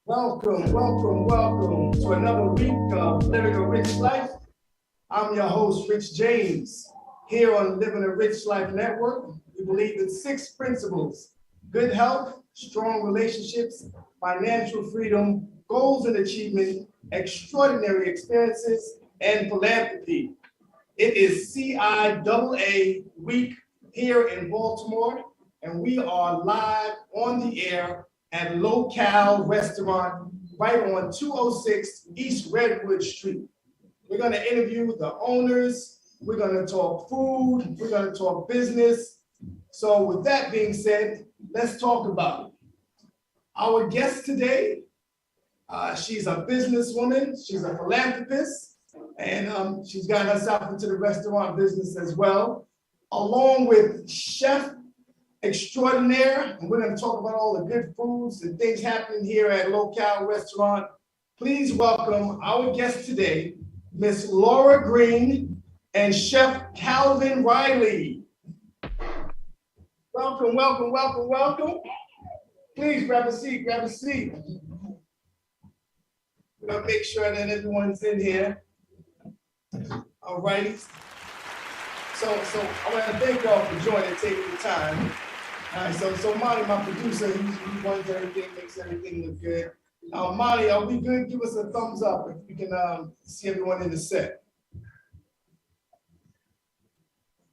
Welcome, welcome, welcome to another week of Living a Rich Life. I'm your host, Rich James. Here on Living a Rich Life Network, we believe in 6 principles: good health, strong relationships, financial freedom, goals and achievement, extraordinary experiences, and philanthropy. It is CIAA week here in Baltimore, and we are live on the air at Locale restaurant right on 206 East Redwood Street. We're going to interview the owners. We're going to talk food. We're going to talk business. So with that being said, let's talk about it. Our guest today, she's a businesswoman. She's a philanthropist, and she's gotten herself into the restaurant business as well, along with chef extraordinaire, and we're going to talk about all the good foods and things happening here at Locale Restaurant. Please welcome our guest today, Miss Laura Green and Chef Calvin Riley. Welcome, welcome, welcome, welcome. Please grab a seat, grab a seat. We're going to make sure that everyone's in here. All righty. So I want to thank y'all for joining, taking the time. All right, so Monty, my producer, he runs everything, makes everything look good. Monty, are we good? Give us a thumbs up if you can see everyone in the set.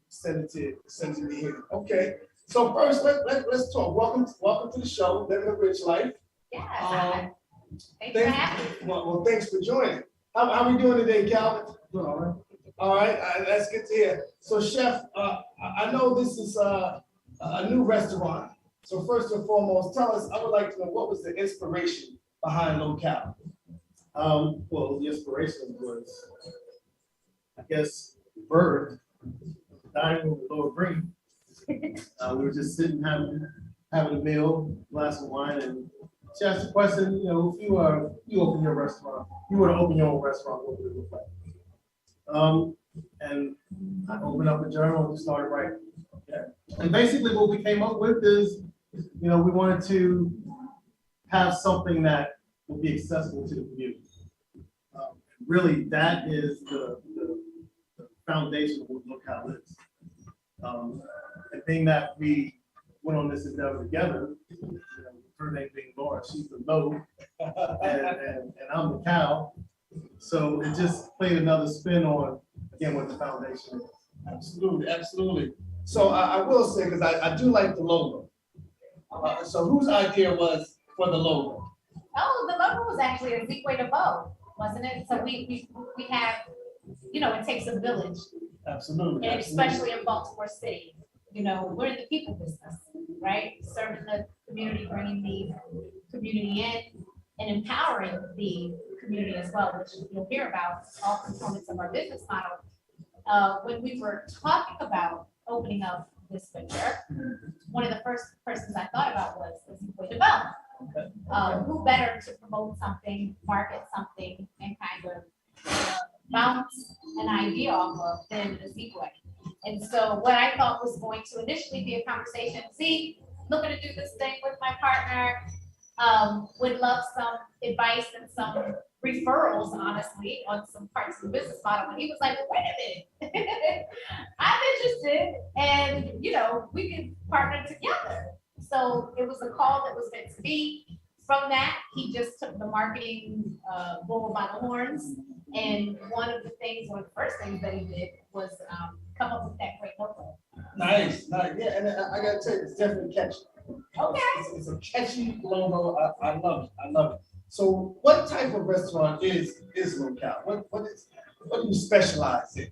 Send it to me here. Okay. So first, let's talk. Welcome to the show, Living a Rich Life. Yeah. Thanks for having me. Well, thanks for joining. How we doing today, Calvin? Doing all right. All right, that's good to hear. So, Chef, I know this is a new restaurant. So first and foremost, tell us, I would like to know, what was the inspiration behind Locale? Well, the inspiration was, I guess, bird, dining room with Laura Green. We were just sitting having a meal, glass of wine, and she asked the question, if you open your restaurant, you were to open your own restaurant, what would it look like? And I opened up a journal and started writing. Yeah. And basically what we came up with is, we wanted to have something that would be accessible to the community. Really, that is the foundation of what Locale is. The thing that we went on this endeavor together, her name being Laura, she's the low, and I'm the cow. So it just played another spin on, again, what the foundation is. Absolutely, absolutely. So I will say, because I do like the logo. So whose idea was for the logo? Oh, the logo was actually a Zeke way to vote, wasn't it? So we have, it takes a village. Absolutely. And absolutely. especially in Baltimore City. We're in the people business, right? Serving the community, bringing the community in, and empowering the community as well, which you'll hear about all components of our business model. When we were talking about opening up this venture, one of the first persons I thought about was Zeke Development. Who better to promote something, market something, and kind of bounce an idea off of than the Zeke way. And so what I thought was going to initially be a conversation, Zeke, looking to do this thing with my partner, would love some advice and some referrals, honestly, on some parts of the business model. And he was like, wait a minute, I'm interested, and we can partner together. So it was a call that was meant to be. From that, he just took the marketing bull by the horns, and one of the first things that he did was come up with that great logo. Nice. Yeah, and I gotta tell you, it's definitely catchy. Okay. It's a catchy logo. I love it. So what type of restaurant is Locale? What do you specialize in?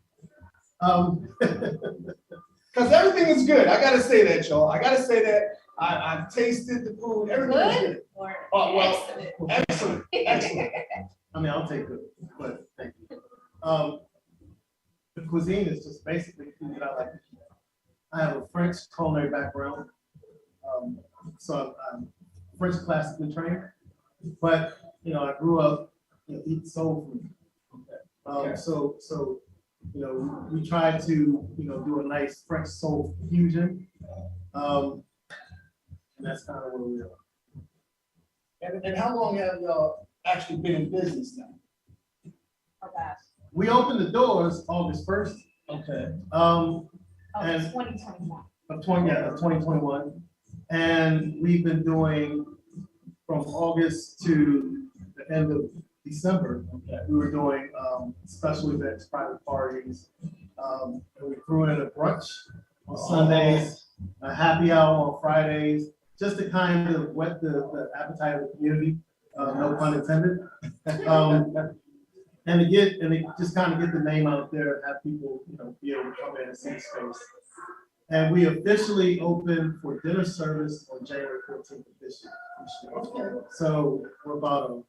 Because everything is good. I gotta say that, y'all. I gotta say that. I've tasted the food. Everything is good. Or Excellent. I mean, I'll take it, but thank you. The cuisine is just basically food that I like to eat. I have a French culinary background, so I'm French classically trained, but I grew up eating soul food. So we try to do a nice French soul fusion, and that's kind of where we are. And how long have y'all actually been in business now? Oh, gosh. We opened the doors August 1st. Okay. Oh, And- 2021. Of 2021. And we've been doing from August to the end of December. Okay. We were doing special events, private parties. And we threw in a brunch on Sundays, a happy hour on Fridays, just to kind of whet the appetite of the community, no pun intended. And it just kind of get the name out there and have people, be able to come in and see the space. And we officially opened for dinner service on January 14th of this year. Okay. So we're about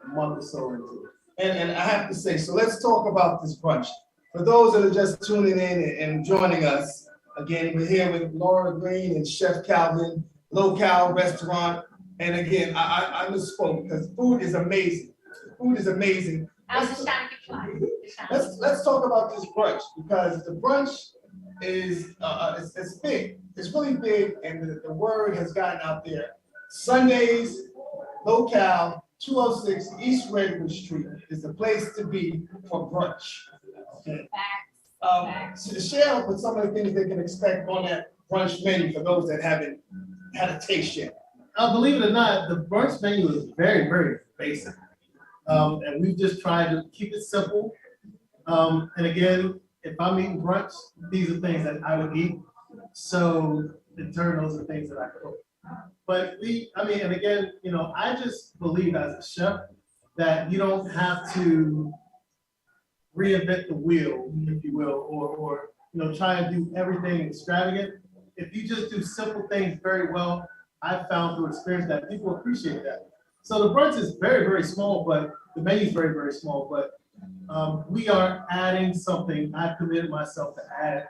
a month or so into it. And I have to say, so let's talk about this brunch. For those that are just tuning in and joining us, again, we're here with Laura Green and Chef Calvin, Locale Restaurant. And again, I misspoke because food is amazing. Food is amazing. I was just trying to get fly. Let's talk about this brunch because the brunch is it's big. It's really big, and the word has gotten out there. Sundays, Locale, 206 East Redwood Street is the place to be for brunch. Okay. So share with some of the things they can expect on that brunch menu for those that haven't had a taste yet. Believe it or not, the brunch menu is very, very basic. And we've just tried to keep it simple. And again, if I'm eating brunch, these are things that I would eat. So in turn, those are things that I cook. But and again, I just believe as a chef that you don't have to reinvent the wheel, if you will, or try and do everything extravagant. If you just do simple things very well, I've found through experience that people appreciate that. So the brunch is very, very small, but the menu is very, very small. But we are adding something. I've committed myself to add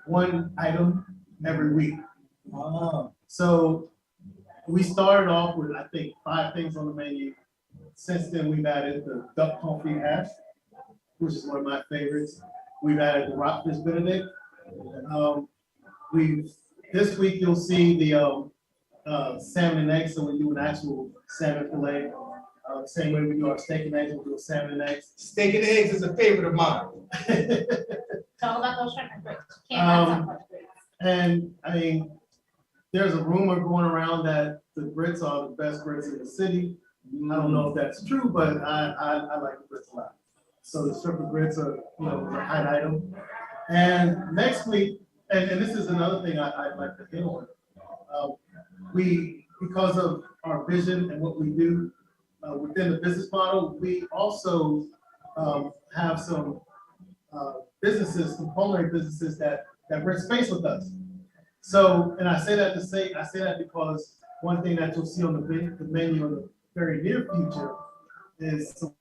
one item every week. So we started off with, I think, 5 things on the menu. Since then, we've added the duck confit hash, which is one of my favorites. We've added the rockfish benedict. This week you'll see the salmon and eggs. So we do an actual salmon fillet. Same way we do our steak and eggs, we'll do a salmon and eggs. Steak and eggs is a favorite of mine. It's all about those shrimp and grits. Can't have so much grits. And there's a rumor going around that the grits are the best grits in the city. I don't know if that's true, but I like the grits a lot. So the shrimp and grits are, a hot item. And next week, and this is another thing I'd like to hit on. Because of our vision and what we do within the business model, we also have some businesses, component businesses that rent space with us. So, and I say that because one thing that you'll see on the menu in the very near future is some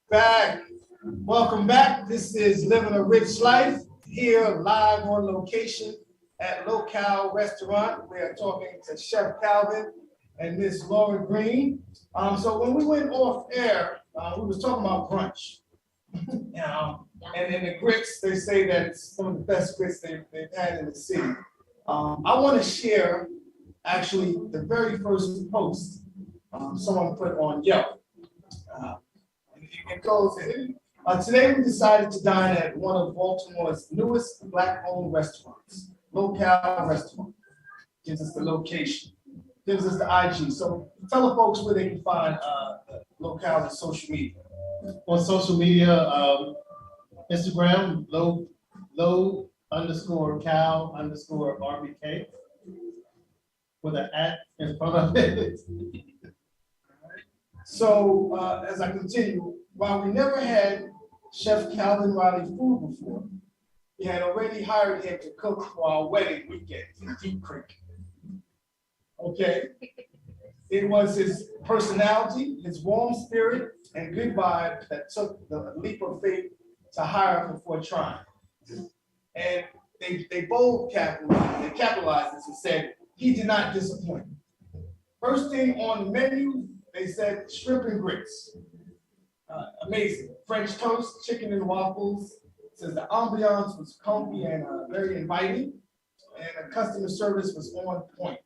Back. Welcome back. This is Living a Rich Life here live on location at Locale Restaurant. We are talking to Chef Calvin and Miss Laura Green. So when we went off air, we was talking about brunch. And in the grits, they say that it's some of the best grits they've had in the city. I want to share actually the very first post someone put on Yelp. It goes, today we decided to dine at one of Baltimore's newest Black-owned restaurants, Locale Restaurant. Gives us the location, gives us the IG. So tell the folks where they can find Locale on social media. On social media, Instagram, low_cal_RBK with an @ in front of it. So as I continue, while we never had Chef Calvin Riley food before, we had already hired him to cook for our wedding weekend in Deep Creek. Okay? It was his personality, his warm spirit, and good vibe that took the leap of faith to hire him before trying. And they both capitalized this and said he did not disappoint. First thing on the menu, they said shrimp and grits. Amazing. French toast, chicken and waffles. Says the ambiance was comfy and very inviting, and the customer service was on point.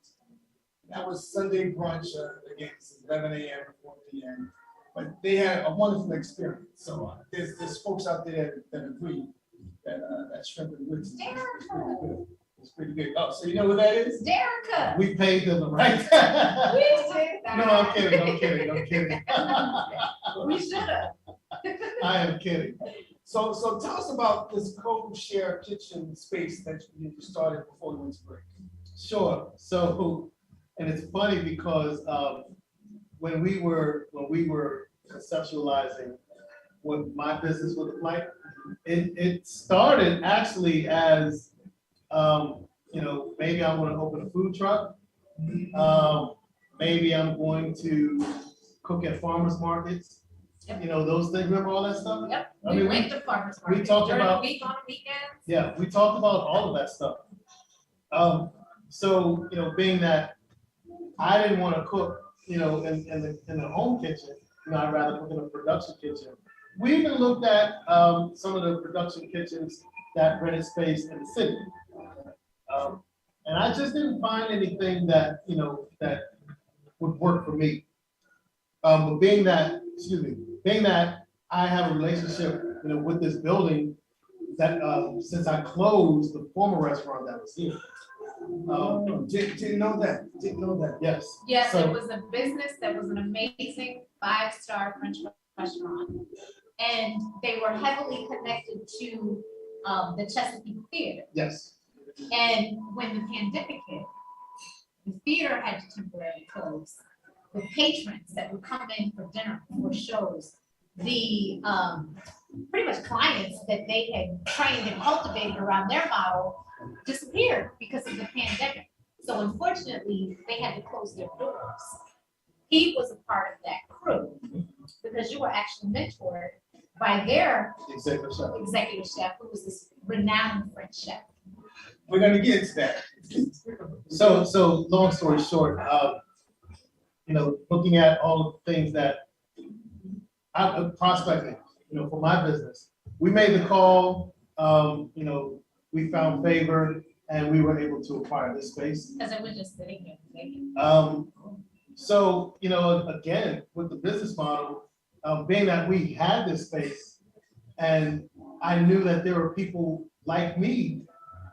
That was Sunday brunch, again, it's 11 a.m. to 4 p.m. But they had a wonderful experience. So there's folks out there that agree that that shrimp and grits is pretty good. It's pretty good. Oh, so you know what that is? Derica. We paid them the right. We did that. No, I'm kidding. We should have. I am kidding. So tell us about this co-share kitchen space that you started before you went to break. Sure. So, and it's funny because when we were conceptualizing what my business would look like, it started actually as maybe I want to open a food truck. Maybe I'm going to cook at farmers markets. Yep. Those things. Remember all that stuff? Yep. I mean, went to farmers we market talked during about- the week on the weekends. Yeah, we talked about all of that stuff. So being that I didn't want to cook, in the home kitchen, I'd rather cook in a production kitchen. We even looked at some of the production kitchens that rented space in the city. And I just didn't find anything that, that would work for me. But being that I have a relationship, with this building that since I closed the former restaurant that was here. Didn't know that. Yes. Yes, So- it was a business that was an amazing 5-star French restaurant. And they were heavily connected to the Chesapeake Theater. Yes. And when the pandemic hit, the theater had to temporarily close. The patrons that would come in for dinner, for shows, the pretty much clients that they had trained and cultivated around their model disappeared because of the pandemic. So unfortunately, they had to close their doors. He was a part of that crew because you were actually mentored by their executive chef, who was this renowned French chef. We're gonna get into that. So long story short, looking at all of the things that I'm prospecting, for my business, we made the call, we found favor and we were able to acquire this space. Because it was just sitting here. Thinking. So, again, with the business model, being that we had this space and I knew that there were people like me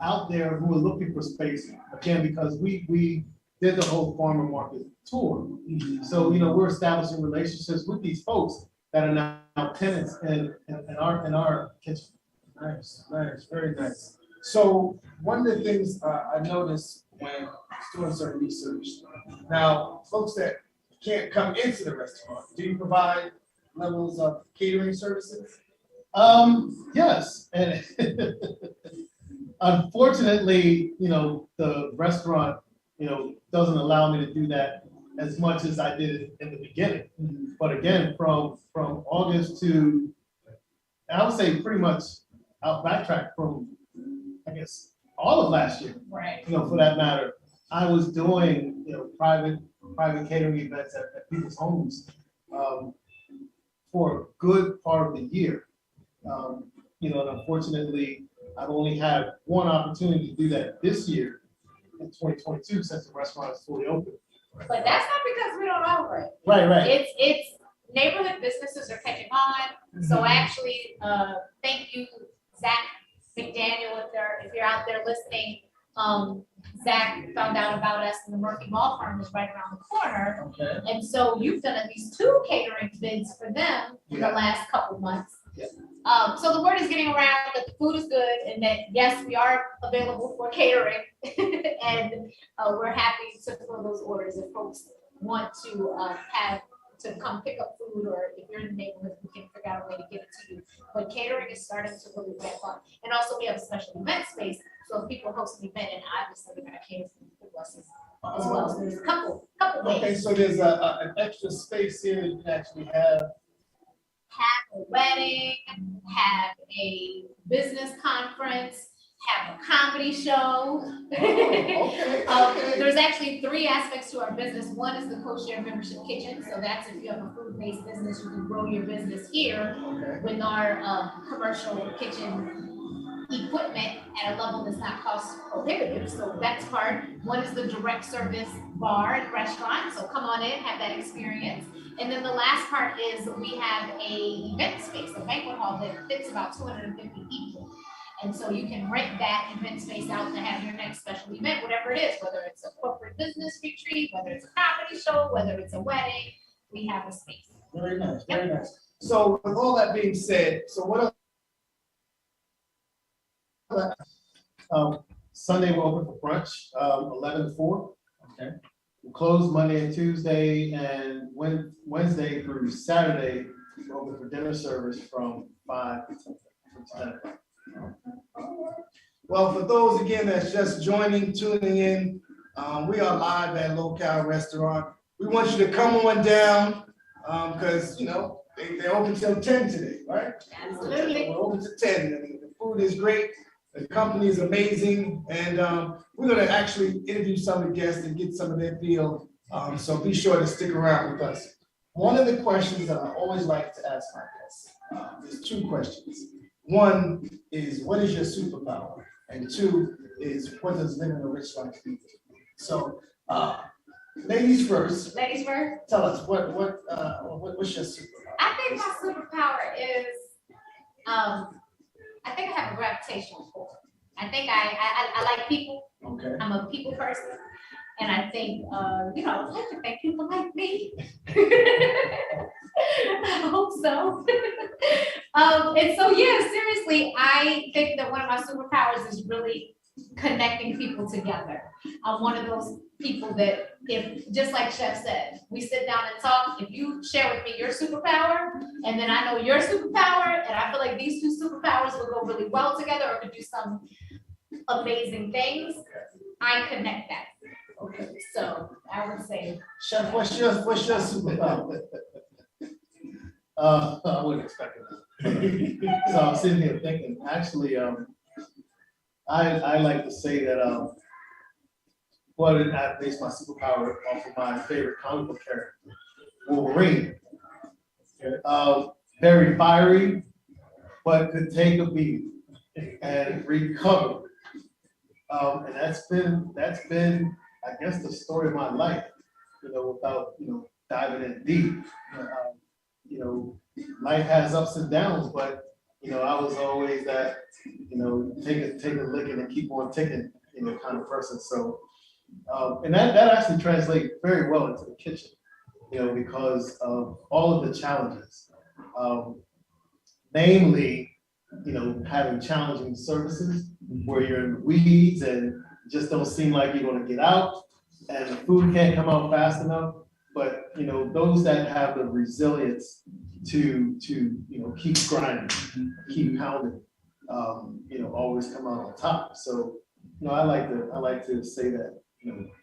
out there who were looking for space, again, because we did the whole farmer market tour. So, we're establishing relationships with these folks that are now tenants in our kitchen. Nice, very nice. So one of the things I noticed when doing certain research, now folks that can't come into the restaurant, do you provide levels of catering services? Yes, and unfortunately, the restaurant, doesn't allow me to do that as much as I did in the beginning. But again, from August to, I would say pretty much, I'll backtrack from, I guess, all of last year, Right. for that matter. I was doing, private catering events at people's homes for a good part of the year. And unfortunately, I've only had one opportunity to do that this year in 2022 since the restaurant is fully open. But that's not because we don't offer it. Right. It's neighborhood businesses are catching on. So actually, thank you, Zach McDaniel, if you're out there listening. Zach found out about us and the Murphy Mall Farm is right around the corner. Okay. And so you've done at least 2 catering bids for them in the last couple months. Yeah. So the word is getting around that the food is good and that, yes, we are available for catering. And we're happy to fill those orders if folks want to have to come pick up food, or if you're in the neighborhood, we can figure out a way to get it to you. But catering is starting to really ramp up. And also we have a special event space. So if people host an event, and obviously we're gonna cater for buses as well. So there's a couple ways. Okay, so there's an extra space here that you can actually have A wedding, have a business conference, have a comedy show. Okay. There's actually 3 aspects to our business. One is the co-share membership kitchen. So that's if you have a food-based business, you can grow your business here with our commercial kitchen equipment at a level that's not cost prohibitive. So that's part. One is the direct service bar and restaurant. So come on in, have that experience. And then the last part is we have a event space, a banquet hall that fits about 250 people. And so you can rent that event space out to have your next special event, whatever it is, whether it's a corporate business retreat, whether it's a comedy show, whether it's a wedding, we have a space. Very nice, very nice. So with all that being said, so what Sunday we're open for brunch, 11 to 4. Okay. We close Monday and Tuesday, and Wednesday through Saturday, we're open for dinner service from 5 to 10 o'clock. Well, for those again that's just tuning in, we are live at Locale Restaurant. We want you to come on down because they're open till 10 today, right? Absolutely. We're open to 10. I mean, the food is great, the company is amazing, and we're going to actually interview some of the guests and get some of their feel. So be sure to stick around with us. One of the questions that I always like to ask my guests is 2 questions. One is, what is your superpower? And 2 is, what does living a rich life mean? So, ladies first. Ladies first. Tell us what's your superpower? I think my superpower is, I think I have a gravitational pull. I think I like people. Okay. I'm a people person. And I think, I would like to thank people like me. I hope so. And so, yeah, seriously, I think that one of my superpowers is really connecting people together. I'm one of those people that just like Chef said, we sit down and talk. If you share with me your superpower, and then I know your superpower, and I feel like these 2 superpowers will go really well together or could do some amazing things, I connect that. Okay. So I would say, Chef, what's your superpower? I wouldn't expect it. So I'm sitting here thinking, actually, I like to say that, I base my superpower off of my favorite comic book character, Wolverine. Very fiery, but could take a beat and recover. And that's been, I guess, the story of my life, without, diving in deep. Life has ups and downs, but, I was always that, take a licking and keep on ticking, kind of person. So, and that actually translates very well into the kitchen, because of all of the challenges. Namely, having challenging services where you're in the weeds and just don't seem like you're gonna get out, and the food can't come out fast enough. But those that have the resilience to keep grinding, keep pounding, always come out on top. So I like to say that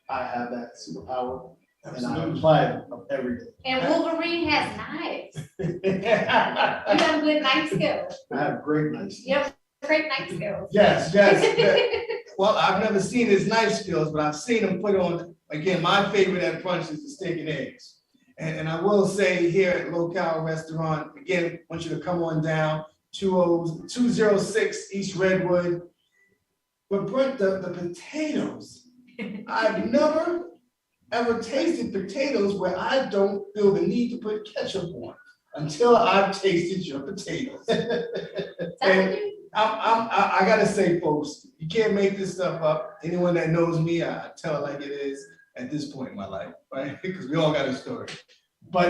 I have that superpower, and I apply it every day. And Wolverine has knives. You have good knife skills. I have great nights. You have great knife skills. Yes. Well, I've never seen his knife skills, but I've seen him put on, again, my favorite at brunch is the steak and eggs. And I will say here at Locale Restaurant, again, want you to come on down, 206 East Redwood. But Brent, the potatoes, I've never ever tasted potatoes where I don't feel the need to put ketchup on until I've tasted your potatoes. And I gotta say, folks, you can't make this stuff up. Anyone that knows me, I tell it like it is at this point in my life, right? Because we all got a story. But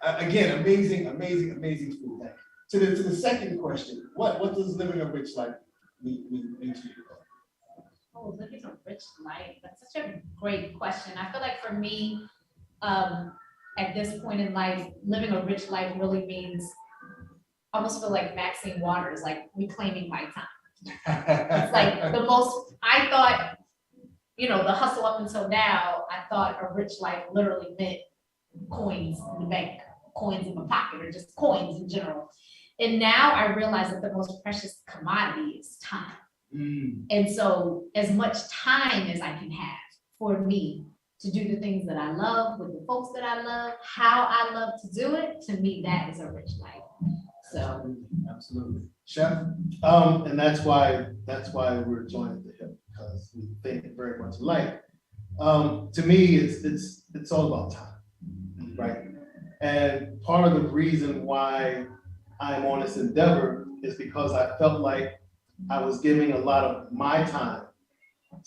again, amazing food. To the second question, what does living a rich life mean to you? Oh, living a rich life. That's such a great question. I feel like for me, at this point in life, living a rich life really means, I almost feel like Maxine Waters, like reclaiming my time. It's like I thought, the hustle up until now, I thought a rich life literally meant coins in the bank, coins in my pocket, or just coins in general. And now I realize that the most precious commodity is time. And so as much time as I can have for me to do the things that I love with the folks that I love, how I love to do it, to me, that is a rich life. So. Absolutely. Chef? And that's why we're joined at the hip, because we think very much alike. To me, it's all about time, right? And part of the reason why I'm on this endeavor is because I felt like I was giving a lot of my time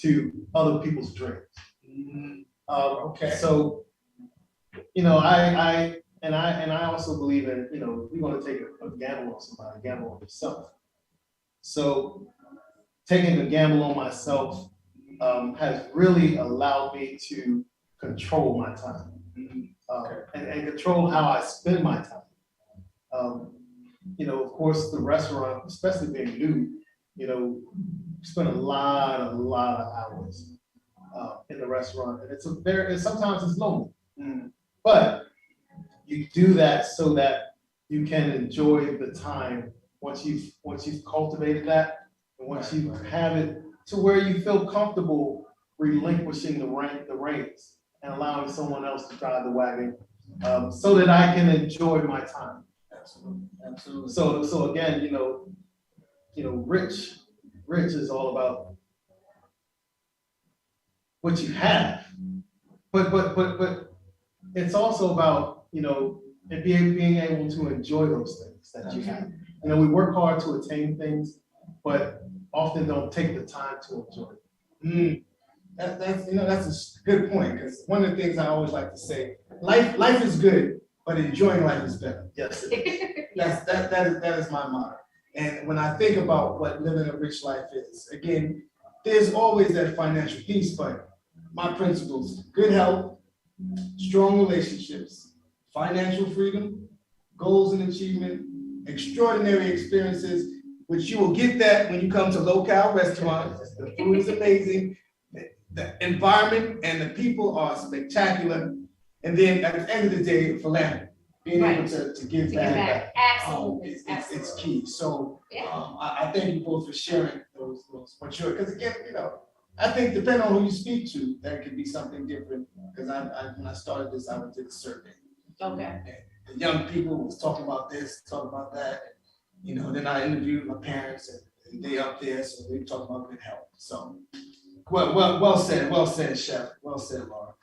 to other people's dreams. Okay. So, I also believe in, if you're going to take a gamble on somebody, gamble on yourself. So taking a gamble on myself has really allowed me to control my time and control how I spend my time. Of course, the restaurant, especially being new, spend a lot of hours in the restaurant, and sometimes it's lonely. But you do that so that you can enjoy the time once you've cultivated that, and once you have it to where you feel comfortable relinquishing the reins and allowing someone else to drive the wagon, so that I can enjoy my time. Absolutely. So again, rich is all about what you have, but it's also about, and being able to enjoy those things that you have. We work hard to attain things, but often don't take the time to enjoy it. That's a good point, because one of the things I always like to say, life is good, but enjoying life is better. Yes. That is my motto. And when I think about what living a rich life is, again, there's always that financial piece, but my principles: good health, strong relationships, financial freedom, goals and achievement, extraordinary experiences, which you will get that when you come to Locale Restaurant. The food is amazing, the environment and the people are spectacular. And then at the end of the day, philanthropy, being able to give back. Absolutely. It's key. So Yeah. I thank you both for sharing those mature, because again, I think depending on who you speak to, that could be something different. Because when I started this, I did a survey. Okay. And the young people was talking about this, talking about that. Then I interviewed my parents, and they up there, so they talk about good health. So, well said, Chef. Well said, Laura.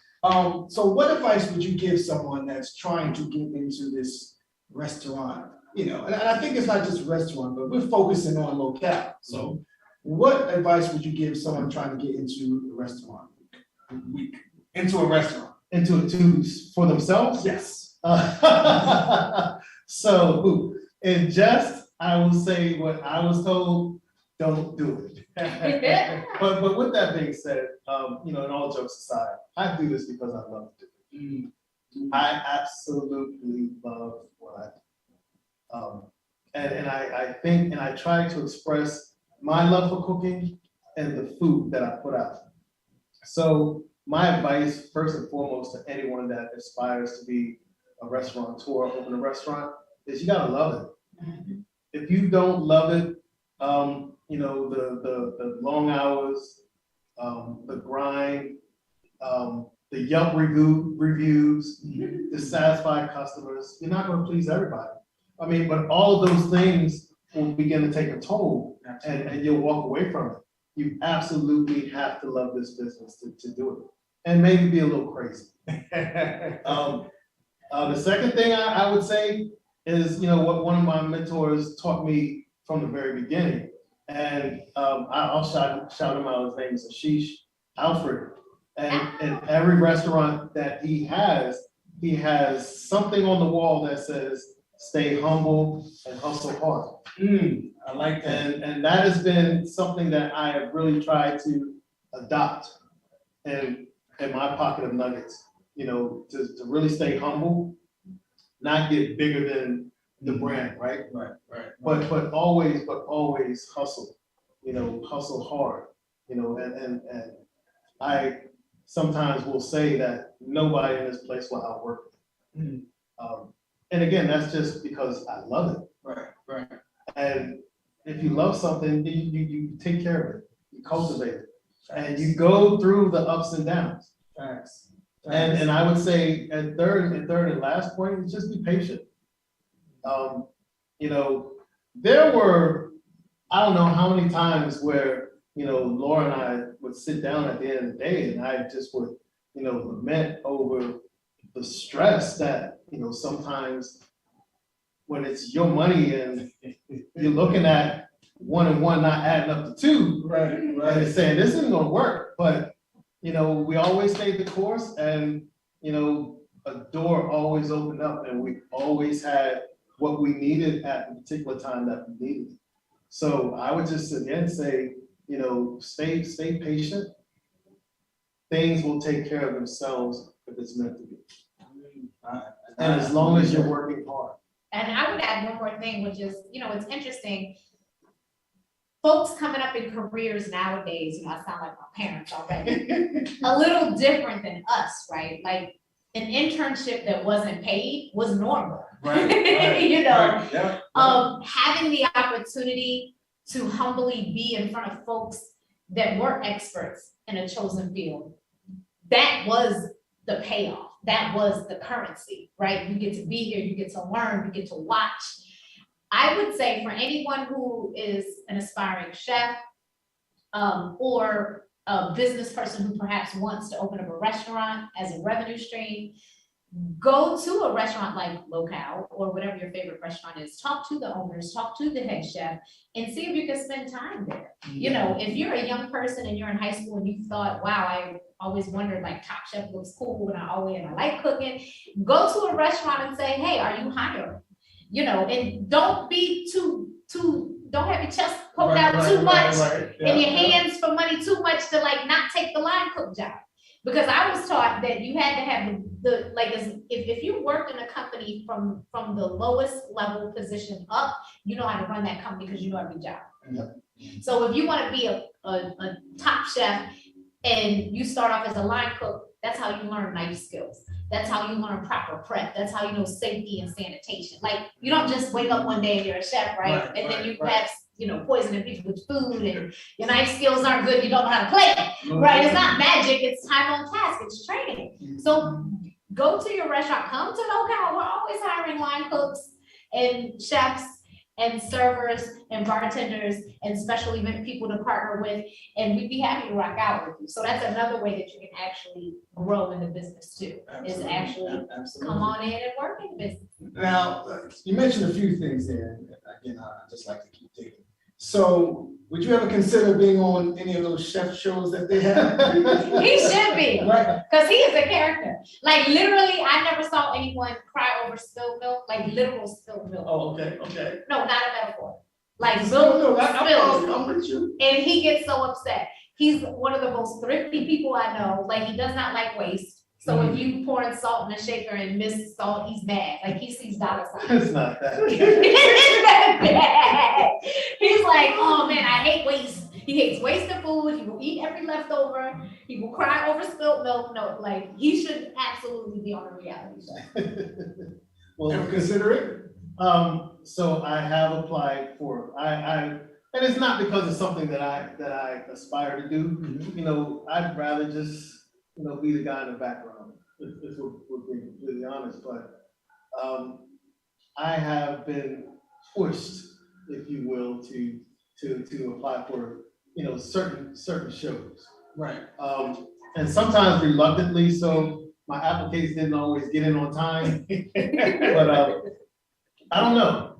So what advice would you give someone that's trying to get into this restaurant? And I think it's not just restaurant, but we're focusing on Locale. So what advice would you give someone trying to get into a restaurant? For themselves? Yes. So in jest, I will say what I was told: don't do it. But with that being said, in all jokes aside, I do this because I love to do it. I absolutely love what I do. And I think, and I try to express my love for cooking and the food that I put out. So my advice, first and foremost, to anyone that aspires to be a restaurateur, open a restaurant, is you gotta love it. If you don't love it, you know, the long hours, the grind, the Yelp reviews, dissatisfied customers, you're not gonna please everybody. I mean, but all of those things will begin to take a toll, and you'll walk away from it. You absolutely have to love this business to do it, and maybe be a little crazy. The second thing I would say is, you know, what one of my mentors taught me from the very beginning, and I'll shout him out. His name is Ashish Alfred, and every restaurant that he has something on the wall that says, "Stay humble and hustle hard." I like that. And that has been something that I have really tried to adopt in my pocket of nuggets, you know, to really stay humble, not get bigger than the brand, right? Right. But always hustle, you know, hustle hard, you know, and I sometimes will say that nobody in this place will outwork me. And again, that's just because I love it. Right. And if you love something, you take care of it, you cultivate it, and you go through the ups and downs. Thanks. And I would say, and third and last point is just be patient. You know, there were, I don't know how many times where, you know, Laura and I would sit down at the end of the day, and I just would, you know, lament over the stress that, you know, sometimes when it's your money and you're looking at 1 and 1 not adding up to 2, Right. and saying this isn't gonna work, but you know, we always stayed the course, and you know, a door always opened up, and we always had what we needed at the particular time that we needed. So I would just again say, you know, stay patient. Things will take care of themselves if it's meant to be. And as long as you're working hard. And I would add one more thing, which is, you know, it's interesting. Folks coming up in careers nowadays, you know, I sound like my parents already, a little different than us, right? Like an internship that wasn't paid was normal. Right. You know, Right. Yeah. Having the opportunity to humbly be in front of folks that were experts in a chosen field, that was the payoff. That was the currency, right? You get to be here, you get to learn, you get to watch. I would say for anyone who is an aspiring chef, or a business person who perhaps wants to open up a restaurant as a revenue stream, go to a restaurant like Locale or whatever your favorite restaurant is, talk to the owners, talk to the head chef, and see if you can spend time there. You know, if you're a young person and you're in high school and you thought, wow, I always wondered, like, Top Chef looks cool and I like cooking, go to a restaurant and say, hey, are you hiring? You know, and don't be don't have your chest poked out too much and your hands for money too much to like not take the line cook job. Because I was taught that you had to have the like, if you worked in a company from the lowest level position up, you know how to run that company because you know every job. So if you want to be a top chef and you start off as a line cook, that's how you learn knife skills. That's how you learn proper prep. That's how you know safety and sanitation. Like, you don't just wake up one day and you're a chef, right? And then you have, you know, poisoning people with food and your knife skills aren't good, you don't know how to play, right? It's not magic, it's time on task, it's training. So go to your restaurant, come to Locale. We're always hiring line cooks and chefs and servers and bartenders and special event people to partner with, and we'd be happy to rock out with you. So that's another way that you can actually grow in the business too, is actually come on in and work in the business. Now, you mentioned a few things there, and again, I just like to keep digging. So, would you ever consider being on any of those chef shows that they have? He should be, Right. because he is a character. Like, literally, I never saw anyone cry over spilled milk, like literal spilled milk. Oh, okay. No, not a metaphor. Like milk No, spilled. I'm with you. And he gets so upset. He's one of the most thrifty people I know. Like, he does not like waste. So if you pour in salt in a shaker and miss salt, he's mad. Like, he sees dollar signs. It's not that. It's that bad. He's like, oh man, I hate waste. He hates wasting food. He will eat every leftover. He will cry over spilled milk. No, like he should absolutely be on a reality show. Well, Ever consider it? so I have applied for, and it's not because it's something that I aspire to do. You know, I'd rather just, you know, be the guy in the background, if we're being completely honest, but, I have been pushed, if you will, to apply for, you know, certain shows. Right. And sometimes reluctantly, so my applications didn't always get in on time. But I don't know.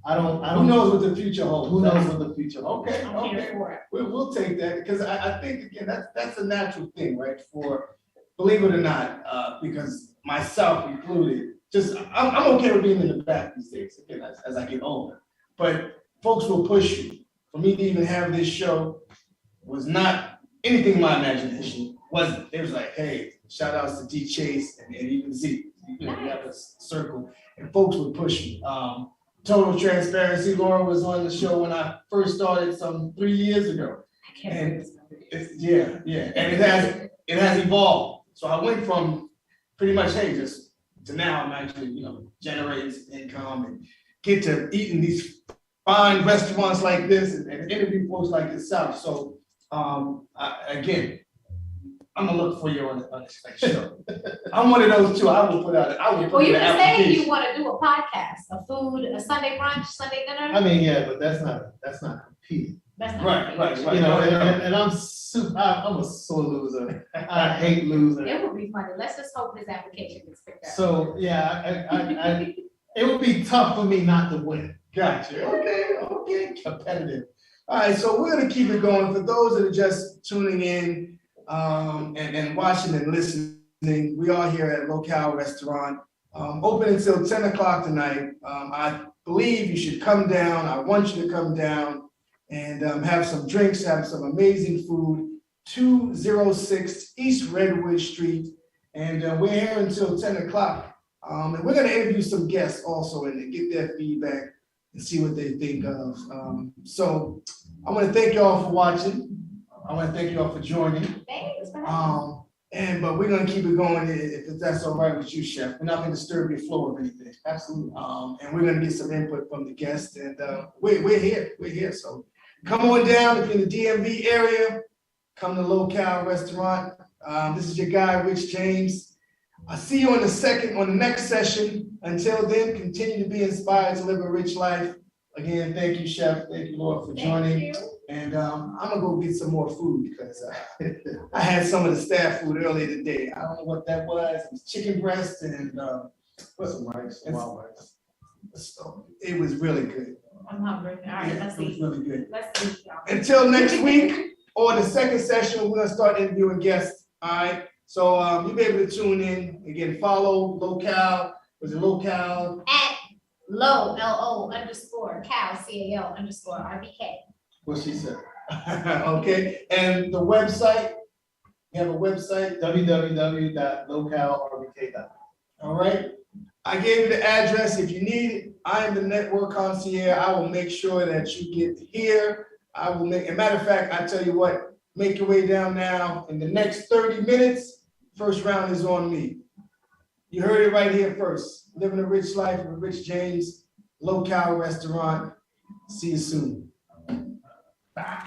Who knows what the future holds? Who knows what the future holds? Okay, I'm okay. here for it. We'll take that, because I think, again, that's a natural thing, right? For, believe it or not, because myself included, I'm okay with being in the back these days, again, as I get older. But folks will push you. For me to even have this show was not anything in my imagination, wasn't. It was like, hey, shout outs to D Chase and even Z. You know, we have a circle, and folks would push me. Total transparency, Laura was on the show when I first started some 3 years ago. I can't And believe this. yeah, and it has evolved. So I went from pretty much, hey, just to now I'm actually, you know, generating some income and get to eat in these fine restaurants like this and interview folks like yourself. So again, I'm gonna look for you on the next show. I'm one of those two. I will put out. Well, put you an can say application. you want to do a podcast, a Sunday brunch, Sunday dinner. I mean, yeah, but that's not competing. That's not Right. You know, and I'm a sore loser. I hate losing. It would be funny. Let's just hope this application gets picked up. So, yeah, I it would be tough for me not to win. Gotcha. Okay. Competitive. All right, so we're gonna keep it going. For those that are just tuning in and watching and listening, we are here at Locale Restaurant, open until 10 o'clock tonight. I believe you should come down. I want you to come down and have some drinks, have some amazing food. 206 East Redwood Street, and we're here until 10 o'clock. And we're gonna interview some guests also and get their feedback and see what they think of. So I want to thank you all for watching. I want to thank you all for joining. Thanks for having me. But we're gonna keep it going if that's all right with you, Chef. We're not gonna disturb your flow of anything. Absolutely. And we're gonna get some input from the guests, and we're here. So come on down if you're in the DMV area. Come to Locale Restaurant. This is your guy, Rich James. I'll see you on the next session. Until then, continue to be inspired to live a rich life. Again, thank you, Chef. Thank you, Lord, for joining. Thank you. And I'm gonna go get some more food because I had some of the staff food earlier today. I don't know what that was. It was chicken breast and Some rice, wild rice. so it was really good. I'm hungry. All right, let's It was eat. really good. Let's eat, y'all. Until next week or the second session, we're gonna start interviewing guests. All right. So you'll be able to tune in. Again, follow Locale. Was it Locale? At LO _ Cal CAL_RBK. What she said. Okay. And the website. You have a website. www.localerbk.com. All right. I gave you the address. If you need it, I am the network concierge. I will make sure that you get here. I will make, a matter of fact, I tell you what, make your way down now. In the next 30 minutes, first round is on me. You heard it right here first. Living a Rich Life with Rich James, Locale Restaurant. See you soon. Bye.